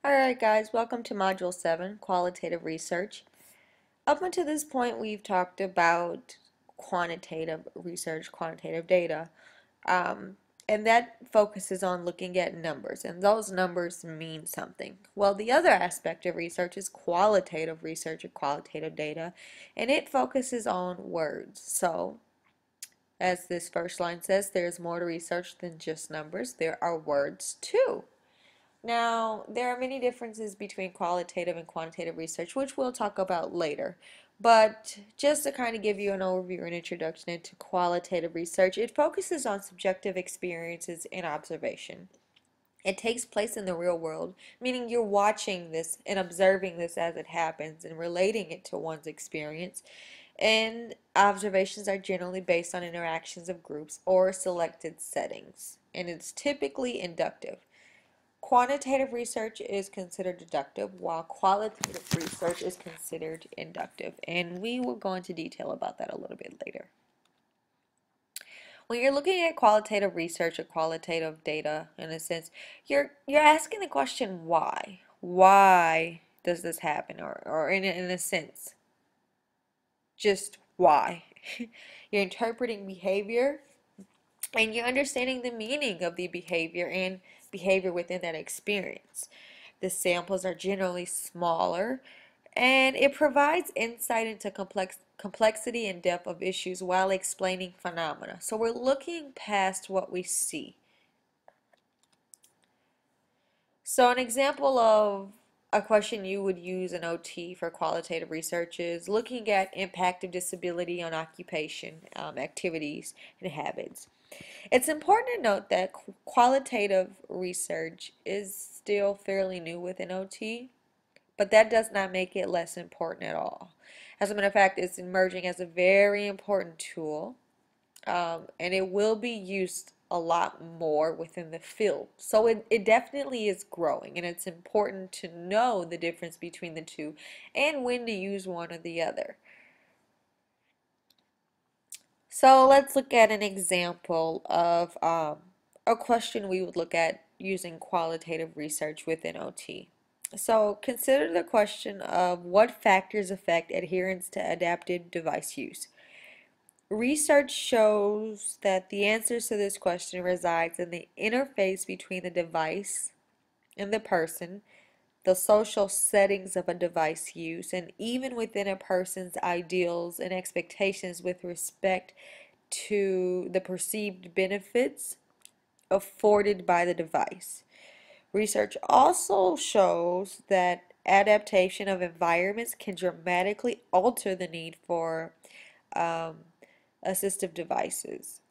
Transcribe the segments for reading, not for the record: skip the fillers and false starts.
Alright guys, welcome to Module 7, Qualitative Research. Up until this point we've talked about quantitative research, quantitative data, um, and that focuses on looking at numbers, and those numbers mean something. Well, the other aspect of research is qualitative research or qualitative data, and it focuses on words. So, as this first line says, there's more to research than just numbers. There are words too. Now, there are many differences between qualitative and quantitative research, which we'll talk about later. But just to kind of give you an overview or an introduction into qualitative research, it focuses on subjective experiences and observation. It takes place in the real world, meaning you're watching this and observing this as it happens and relating it to one's experience. And observations are generally based on interactions of groups or selected settings, and it's typically inductive. Quantitative research is considered deductive, while qualitative research is considered inductive. And we will go into detail about that a little bit later. When you're looking at qualitative research or qualitative data, in a sense, you're asking the question why? Why does this happen? Or in a sense, just why? You're interpreting behavior and you're understanding the meaning of the behavior and behavior within that experience. The samples are generally smaller and it provides insight into complexity and depth of issues while explaining phenomena. So we're looking past what we see. So an example of a question you would use in OT for qualitative research is looking at impact of disability on occupation, activities, and habits. It's important to note that qualitative research is still fairly new within OT, but that does not make it less important at all. As a matter of fact, it's emerging as a very important tool, and it will be used a lot more within the field. So it definitely is growing, and it's important to know the difference between the two and when to use one or the other. So let's look at an example of a question we would look at using qualitative research within OT. So consider the question of what factors affect adherence to adaptive device use. Research shows that the answers to this question resides in the interface between the device and the person, the social settings of a device use, and even within a person's ideals and expectations with respect to the perceived benefits afforded by the device. Research also shows that adaptation of environments can dramatically alter the need for um, assistive devices.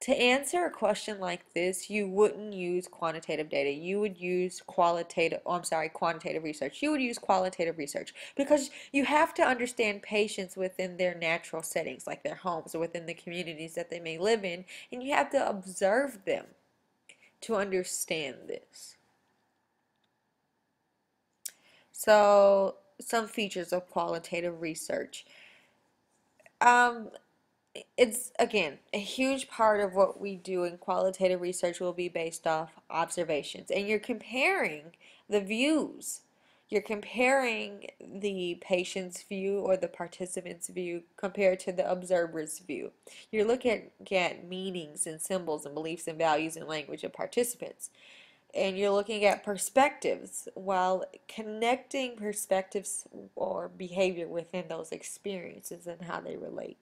To answer a question like this, you wouldn't use quantitative data. You would use quantitative research. You would use qualitative research because you have to understand patients within their natural settings, like their homes or within the communities that they may live in, and you have to observe them to understand this. So, some features of qualitative research. Um, it's again a huge part of what we do in qualitative research will be based off observations, and you're comparing the views. You're comparing the patient's view or the participant's view compared to the observer's view. You're looking at meanings and symbols and beliefs and values and language of participants, and you're looking at perspectives while connecting perspectives or behavior within those experiences and how they relate.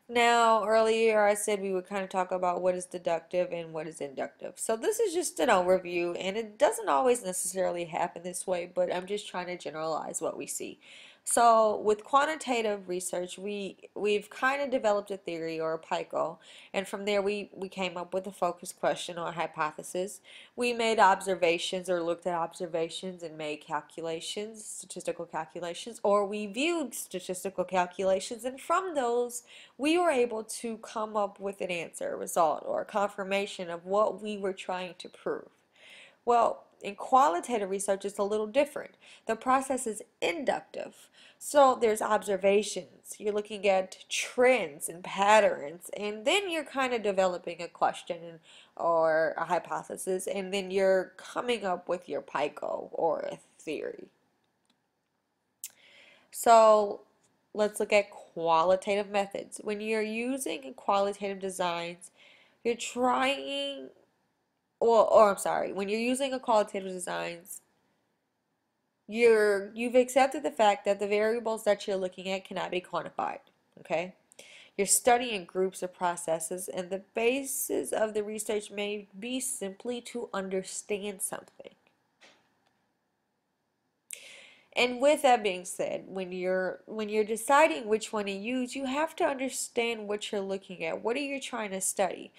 Now, earlier I said we would kind of talk about what is deductive and what is inductive. So this is just an overview, and it doesn't always necessarily happen this way, but I'm just trying to generalize what we see. So with quantitative research, we've kind of developed a theory or a PICO, and from there we came up with a focus question or a hypothesis. We made observations or looked at observations and made calculations, statistical calculations, or we viewed statistical calculations, and from those we were able to come up with an answer, a result, or a confirmation of what we were trying to prove. Well, In qualitative research, it's a little different. The process is inductive. So there's observations. You're looking at trends and patterns, and then you're kind of developing a question or a hypothesis, and then you're coming up with your PICO or a theory. So let's look at qualitative methods. When you're using qualitative designs, you're trying, or I'm sorry, when you're using a qualitative designs, you've accepted the fact that the variables that you're looking at cannot be quantified. Okay? You're studying groups of processes, and the basis of the research may be simply to understand something. And with that being said, when you're deciding which one to use, you have to understand what you're looking at. What are you trying to study?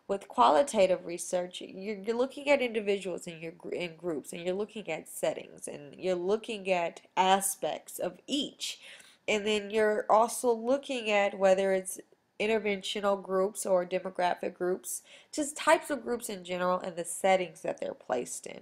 With qualitative research, you're looking at individuals in groups, and you're looking at settings, and you're looking at aspects of each. And then you're also looking at whether it's interventional groups or demographic groups, just types of groups in general and the settings that they're placed in.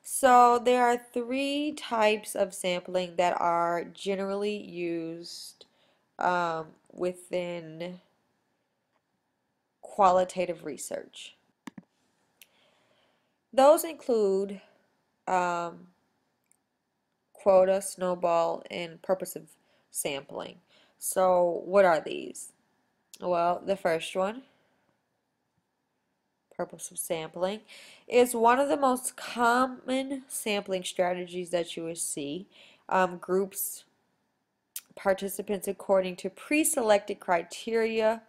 So there are three types of sampling that are generally used within qualitative research. Those include um, quota, snowball, and purposive sampling. So what are these? Well, the first one, purposive sampling, is one of the most common sampling strategies that you will see. Groups participants according to pre-selected criteria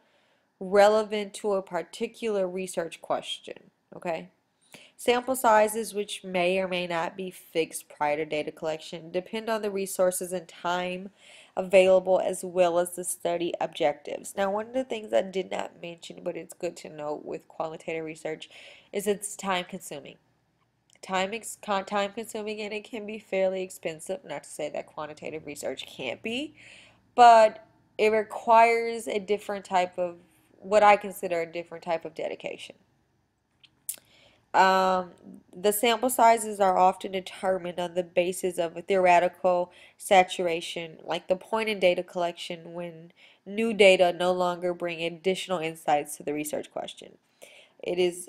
relevant to a particular research question. Okay? Sample sizes, which may or may not be fixed prior to data collection, depend on the resources and time available as well as the study objectives. Now, one of the things I did not mention, but it's good to note with qualitative research, is it's time consuming. Time consuming, and it can be fairly expensive. Not to say that quantitative research can't be, but it requires a different type of, what I consider a different type of dedication. Um, the sample sizes are often determined on the basis of a theoretical saturation, like the point in data collection when new data no longer bring additional insights to the research question. It is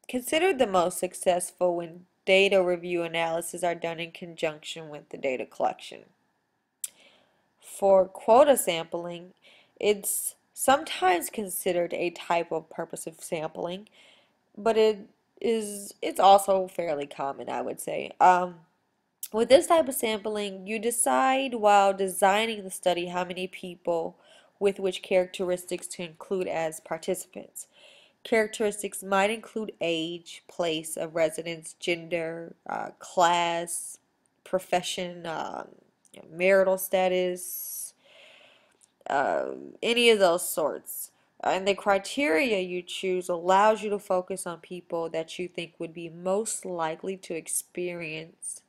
considered the most successful when data review analysis are done in conjunction with the data collection. For quota sampling, it's sometimes considered a type of purposive sampling, but it's also fairly common, I would say. With this type of sampling, you decide while designing the study how many people with which characteristics to include as participants. Characteristics might include age, place of residence, gender, class, profession, marital status, any of those sorts. And the criteria you choose allows you to focus on people that you think would be most likely to experience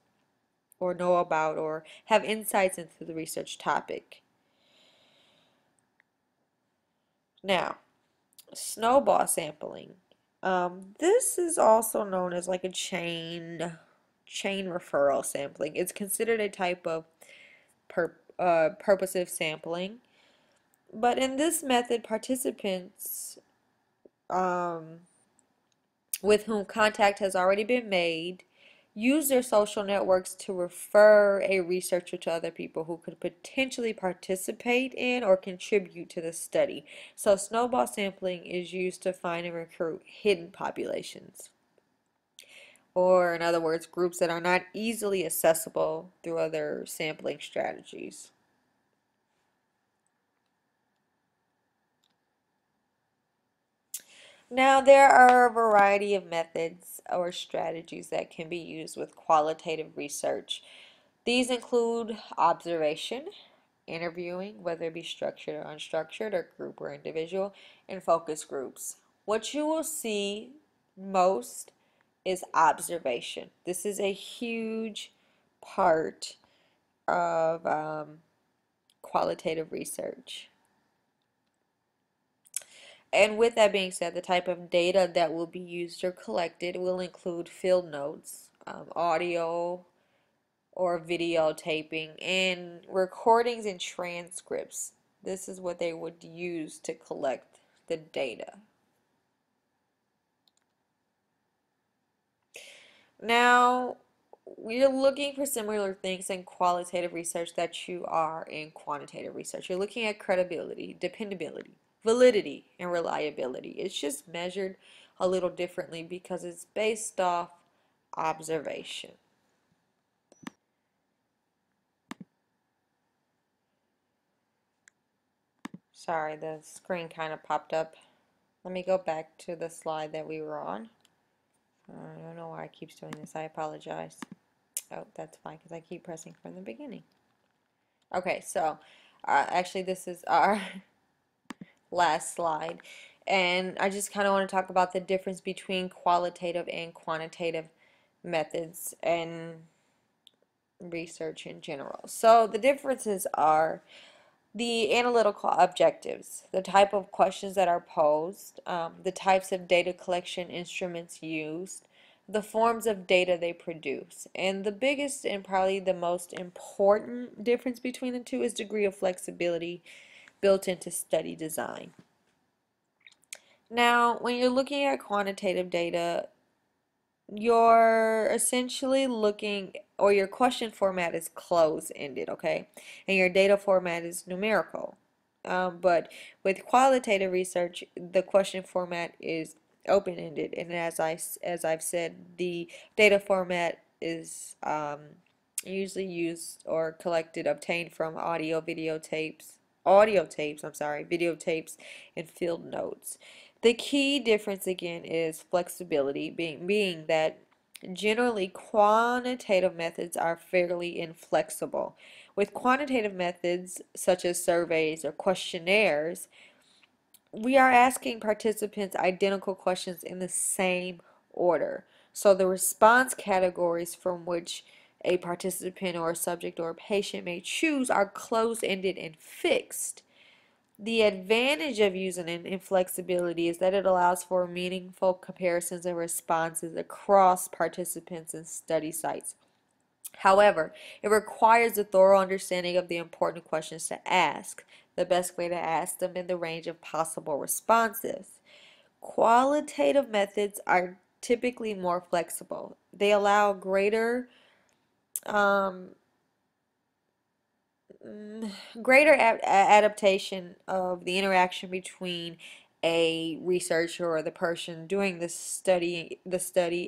or know about or have insights into the research topic. Now, snowball sampling. This is also known as like a chain referral sampling. It's considered a type of purposive sampling. But in this method, participants um, with whom contact has already been made use their social networks to refer a researcher to other people who could potentially participate in or contribute to the study. So snowball sampling is used to find and recruit hidden populations, or in other words, groups that are not easily accessible through other sampling strategies. Now, there are a variety of methods or strategies that can be used with qualitative research. These include observation, interviewing, whether it be structured or unstructured, or group or individual, and focus groups. What you will see most is observation. This is a huge part of qualitative research. And with that being said, the type of data that will be used or collected will include field notes, audio or videotaping, and recordings and transcripts. This is what they would use to collect the data. Now, we're looking for similar things in qualitative research that you are in quantitative research. You're looking at credibility, dependability, validity, and reliability. It's just measured a little differently because it's based off observation. Sorry, the screen kind of popped up. Let me go back to the slide that we were on. I don't know why it keeps doing this. I apologize. Oh, that's fine because I keep pressing from the beginning. Okay, so actually this is our last slide. And I just kind of want to talk about the difference between qualitative and quantitative methods and research in general. So the differences are the analytical objectives, the type of questions that are posed, the types of data collection instruments used, the forms of data they produce. And the biggest and probably the most important difference between the two is degree of flexibility built into study design. Now, when you're looking at quantitative data, you're essentially looking, or your question format is close-ended, okay? And your data format is numerical. But with qualitative research, the question format is open-ended, and as I've said, the data format is usually used or collected, obtained from audio tapes, I'm sorry, videotapes, and field notes. The key difference again is flexibility, being that generally quantitative methods are fairly inflexible. With quantitative methods such as surveys or questionnaires, we are asking participants identical questions in the same order. So the response categories from which a participant or a subject or a patient may choose are closed-ended and fixed. The advantage of using an inflexibility is that it allows for meaningful comparisons and responses across participants and study sites. However, it requires a thorough understanding of the important questions to ask, the best way to ask them, and the range of possible responses. Qualitative methods are typically more flexible. They allow um, greater adaptation of the interaction between a researcher or the person doing the study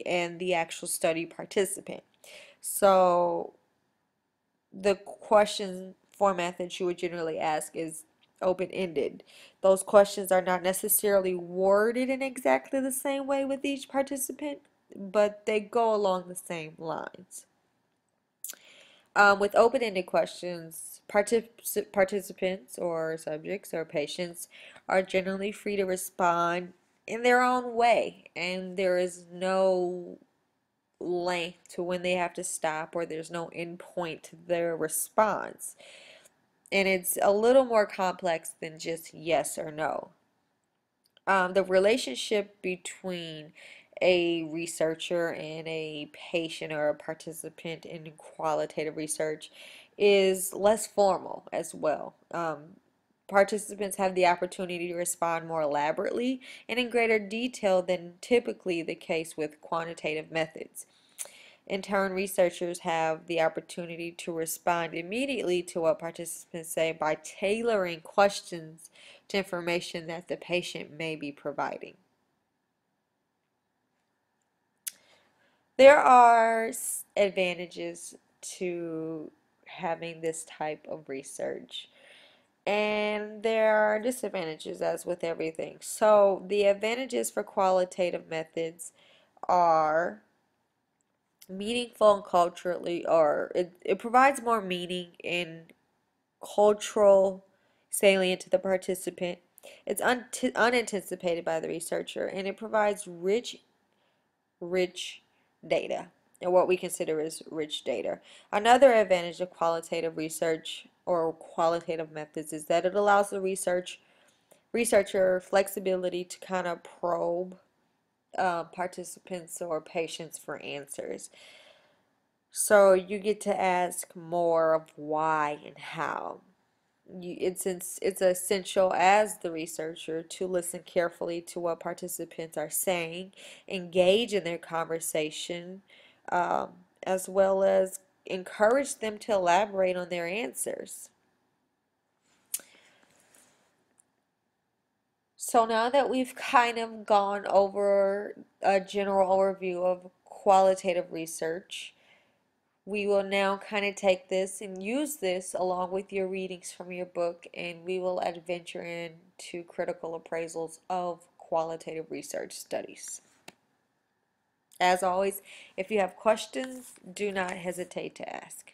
and the actual study participant. So the question format that you would generally ask is open-ended. Those questions are not necessarily worded in exactly the same way with each participant, but they go along the same lines. With open-ended questions, participants or subjects or patients are generally free to respond in their own way, and there is no length to when they have to stop, or there's no end point to their response. And it's a little more complex than just yes or no. The relationship between a researcher and a patient or a participant in qualitative research is less formal as well. Participants have the opportunity to respond more elaborately and in greater detail than typically the case with quantitative methods. In turn, researchers have the opportunity to respond immediately to what participants say by tailoring questions to information that the patient may be providing. There are advantages to having this type of research, and there are disadvantages as with everything. So the advantages for qualitative methods are meaningful and culturally, or it provides more meaning and cultural salient to the participant. It's unanticipated by the researcher, and it provides rich data, and what we consider as rich data. Another advantage of qualitative research or qualitative methods is that it allows the research researcher flexibility to kind of probe participants or patients for answers. So you get to ask more of why and how. It's essential as the researcher to listen carefully to what participants are saying, engage in their conversation, as well as encourage them to elaborate on their answers. So now that we've kind of gone over a general overview of qualitative research, we will now kind of take this and use this along with your readings from your book, and we will adventure into critical appraisals of qualitative research studies. As always, if you have questions, do not hesitate to ask.